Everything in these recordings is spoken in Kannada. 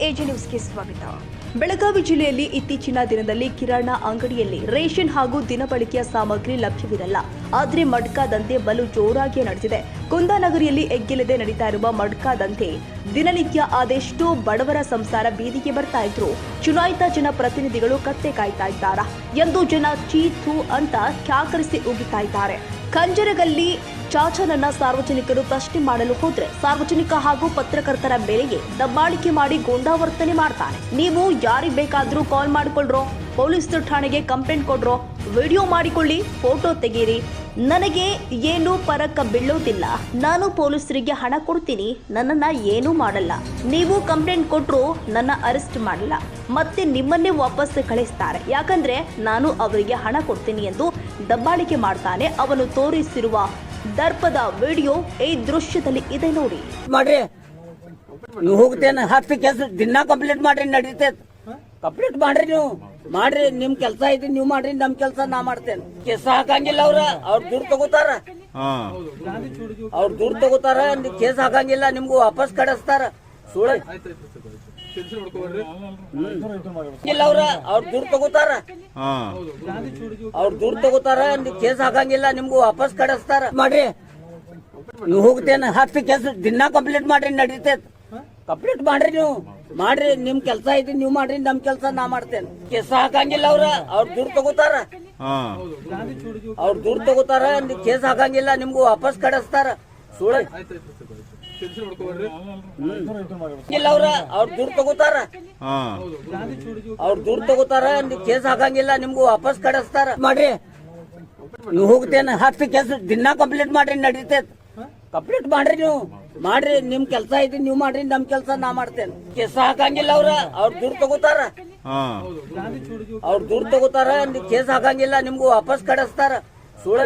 ಎಜೆ ನ್ಯೂಸ್ಗೆ ಸ್ವಾಗತ. ಬೆಳಗಾವಿ ಜಿಲ್ಲೆಯಲ್ಲಿ ಇತ್ತೀಚಿನ ದಿನದಲ್ಲಿ ಕಿರಾಣಾ ಅಂಗಡಿಯಲ್ಲಿ ರೇಷನ್ ಹಾಗೂ ದಿನಬಳಕೆಯ ಸಾಮಗ್ರಿ ಲಭ್ಯವಿರಲ್ಲ. ಆದರೆ ಮಡ್ಕಾ ದಂಧೆ ಬಲು ಜೋರಾಗಿ ನಡೆದಿದೆ. ಕುಂದಾನಗರಿಯಲ್ಲಿ ಎಗ್ಗಿಲ್ಲದೆ ನಡೀತಾ ಇರುವ ಮಡ್ಕಾ ದಂಧೆ ದಿನನಿತ್ಯ ಅದೆಷ್ಟೋ ಬಡವರ ಸಂಸಾರ ಬೀದಿಗೆ ಬರ್ತಾ ಇದ್ರು. ಚುನಾಯಿತ ಜನಪ್ರತಿನಿಧಿಗಳು ಕತ್ತೆ ಕಾಯ್ತಾ ಇದ್ದಾರಾ ಎಂದು ಜನ ಚೀತು ಅಂತ ಕ್ಯಾಕರಿಸಿ ಉಗಿತಾ ಇದ್ದಾರೆ. ಖಂಜರಗಲ್ಲಿ ಚಾಚನನ್ನ ಸಾರ್ವಜನಿಕರು ಪ್ರಶ್ನೆ ಮಾಡಲು ಹೋದ್ರೆ ಸಾರ್ವಜನಿಕ ಹಾಗೂ ಪತ್ರಕರ್ತರ ಮೇಲೆಗೆ ದಬ್ಬಾಳಿಕೆ ಮಾಡಿ ಗೂಂಡಾವರ್ತನೆ ಮಾಡ್ತಾರೆ. ನೀವು ಯಾರಿಗೆ ಬೇಕಾದ್ರೂ ಕಾಲ್ ಮಾಡಿಕೊಳ್ಳ್ರೋ, ಪೊಲೀಸ್ ಠಾಣೆಗೆ ಕಂಪ್ಲೇಂಟ್ ಕೊಡ್ರೋ, ವಿಡಿಯೋ ಮಾಡಿಕೊಳ್ಳಿ, ಫೋಟೋ ತೆಗೀರಿ, ನನಗೆ ಏನು ಪರಕ್ಕ ಬೀಳೋದಿಲ್ಲ, ನಾನು ಪೊಲೀಸರಿಗೆ ಹಣ ಕೊಡ್ತೀನಿ, ನನ್ನನ್ನ ಏನೂ ಮಾಡಲ್ಲ, ನೀವು ಕಂಪ್ಲೇಂಟ್ ಕೊಟ್ರು ನನ್ನ ಅರೆಸ್ಟ್ ಮಾಡಲ್ಲ, ಮತ್ತೆ ನಿಮ್ಮನ್ನೇ ವಾಪಸ್ ಕಳಿಸ್ತಾರೆ, ಯಾಕಂದ್ರೆ ನಾನು ಅವರಿಗೆ ಹಣ ಕೊಡ್ತೀನಿ ಎಂದು ದಬ್ಬಾಳಿಕೆ ಮಾಡ್ತಾನೆ. ಅವನು ತೋರಿಸಿರುವ ದರ್ಪದ ವಿಡಿಯೋ ಈ ದೃಶ್ಯದಲ್ಲಿ ಇದೆ ನೋಡಿ. ಮಾಡ್ರಿ ನೀವು ಹೋಗ್ತೇನೆ 10 ಕೆಲಸ ದಿನ ಕಂಪ್ಲೀಟ್ ಮಾಡ್ರಿ, ನಡೀತೈತೆ. ಕಂಪ್ಲೀಟ್ ಮಾಡ್ರಿ, ನೀವು ಮಾಡ್ರಿ, ನಿಮ್ ಕೆಲಸ ಐತಿ ನೀವು ಮಾಡ್ರಿ, ನಮ್ ಕೆಲಸ ನಾ ಮಾಡ್ತೇನೆ. ಕೇಸ ಹಾಕಂಗಿಲ್ಲ ಅವ್ರ ದೂರ ತಗೋತಾರ, ಕೇಸ್ ಹಾಕಂಗಿಲ್ಲ, ನಿಮ್ಗೂ ವಾಪಸ್ ಕಳಿಸ್ತಾರ. ಸುಳ್ಳು ಅವ್ರ ದೂರ ತಗೋತಾರ, ಕೇಸ್ ಹಾಕಂಗಿಲ್ಲ, ನಿಮ್ಗೂ ವಾಪಸ್ ಕಳಿಸ್ತಾರ. ಮಾಡ್ರಿ ನೀವು ಹೋಗ್ತೇನೆ 10 ಕೆಲಸ ದಿನ ಕಂಪ್ಲೀಟ್ ಮಾಡ್ರಿ, ನಡೀತೈತೆ. ಕಂಪ್ಲೀಟ್ ಮಾಡ್ರಿ, ನೀವು ಮಾಡ್ರಿ, ನಿಮ್ ಕೆಲಸ ಐತಿ ನೀವು ಮಾಡ್ರಿ, ನಮ್ ಕೆಲಸ ನಾ ಮಾಡ್ತೇನೆ. ಕೇಸ ಹಾಕಂಗಿಲ್ಲ ಅವ್ರ ದೂರ ತಗೋತಾರ, ಕೇಸ್ ಹಾಕಂಗಿಲ್ಲ, ನಿಮ್ಗೂ ವಾಪಸ್ ಕಳಿಸ್ತಾರ. ಸುಳ್ಳು ಅವ್ರ ದೂರ ತಗೋತಾರ, ಕೇಸ್ ಹಾಕಂಗಿಲ್ಲ, ನಿಮ್ಗೂ ವಾಪಸ್ ಕಳಿಸ್ತಾರ. ಮಾಡ್ರಿ ನೀವು ಹೋಗ್ತೇನೆ 10 ಕೆಲಸ ದಿನ ಕಂಪ್ಲೀಟ್ ಮಾಡ್ರಿ, ನಡೀತೈತೆ. ಕಂಪ್ಲೀಟ್ ಮಾಡ್ರಿ, ನೀವು ಮಾಡ್ರಿ, ನಿಮ್ ಕೆಲಸ ಐತಿ ನೀವು ಮಾಡ್ರಿ, ನಮ್ ಕೆಲಸ ನಾ ಮಾಡ್ತೇನೆ. ಕೇಸ ಹಾಕಂಗಿಲ್ಲ ಅವ್ರ ದೂರ ತಗೋತಾರ, ಕೇಸ್ ಹಾಕಂಗಿಲ್ಲ, ನಿಮ್ಗೂ ವಾಪಸ್ ಕಳಿಸ್ತಾರ. ಸುಳ್ಳು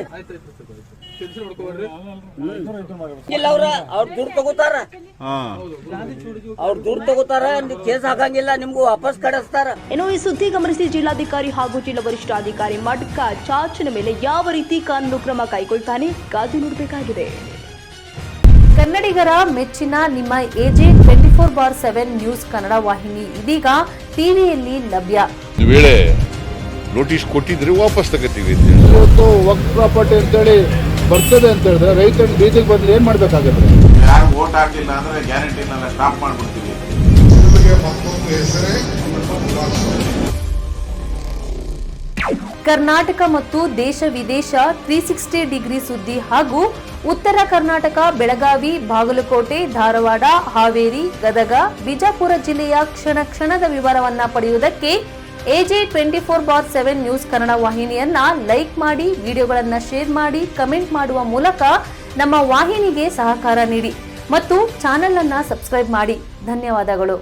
ಅವ್ರ ದೂರ ತಗೋತಾರ, ಕೇಸ್ ಹಾಕಂಗಿಲ್ಲ, ನಿಮ್ಗೂ ವಾಪಸ್ ಕಳಿಸ್ತಾರ. ಇನ್ನು ಈ ಸುದ್ದಿ ಗಮನಿಸಿ ಜಿಲ್ಲಾಧಿಕಾರಿ ಹಾಗೂ ಜಿಲ್ಲಾ ವರಿಷ್ಠಾಧಿಕಾರಿ ಮಡ್ಕಾ ಚಾಚನ ಮೇಲೆ ಯಾವ ರೀತಿ ಕಾನೂನು ಕ್ರಮ ಕೈಗೊಳ್ತಾನೆ ಕಾದು ನೋಡಬೇಕಾಗಿದೆ. ಕನ್ನಡಿಗರ ಮೆಚ್ಚಿನ ನಿಮ್ಮ ಎಜೆ 24/7 ನ್ಯೂಸ್ ಕನ್ನಡ ವಾಹಿನಿ ಇದೀಗ ಟಿವಿಯಲ್ಲಿ ಲಭ್ಯ. ವೇಳೆ ನೋಟಿಸ್ ಕೊಟ್ಟಿದ್ರೆ ವಾಪಸ್ ತಗೋತೀವಿ. ಇವತ್ತು ವಕ್ಫ್ ಪ್ರಾಪರ್ಟಿ ಅಂತೇಳಿ ಬರ್ತದೆ ಅಂತ ಹೇಳಿದ್ರೆ ರೈತರು ಬೀದಿಗೆ ಬಂದ್ರೆ ಏನ್ ಮಾಡ್ಬೇಕಾಗತ್ತೆ? ಯಾರು ವೋಟ್ ಹಾಕಿಲ್ಲ ಅಂದ್ರೆ ಗ್ಯಾರಂಟಿನೆಲ್ಲ ಸ್ಟಾಪ್ ಮಾಡ್ಬಿಡ್ತೀವಿ. ಕರ್ನಾಟಕ ಮತ್ತು ದೇಶ ವಿದೇಶ 360 ಡಿಗ್ರಿ ಸುದ್ದಿ ಹಾಗೂ ಉತ್ತರ ಕರ್ನಾಟಕ, ಬೆಳಗಾವಿ, ಬಾಗಲಕೋಟೆ, ಧಾರವಾಡ, ಹಾವೇರಿ, ಗದಗ, ಬಿಜಾಪುರ ಜಿಲ್ಲೆಯ ಕ್ಷಣ ಕ್ಷಣದ ವಿವರವನ್ನ ಪಡೆಯುವುದಕ್ಕೆ ಎಜೆ 24/7 ನ್ಯೂಸ್ ಕನ್ನಡ ವಾಹಿನಿಯನ್ನ ಲೈಕ್ ಮಾಡಿ, ವಿಡಿಯೋಗಳನ್ನ ಶೇರ್ ಮಾಡಿ, ಕಮೆಂಟ್ ಮಾಡುವ ಮೂಲಕ ನಮ್ಮ ವಾಹಿನಿಗೆ ಸಹಕಾರ ನೀಡಿ ಮತ್ತು ಚಾನೆಲ್ ಅನ್ನ ಸಬ್ಸ್ಕ್ರೈಬ್ ಮಾಡಿ. ಧನ್ಯವಾದಗಳು.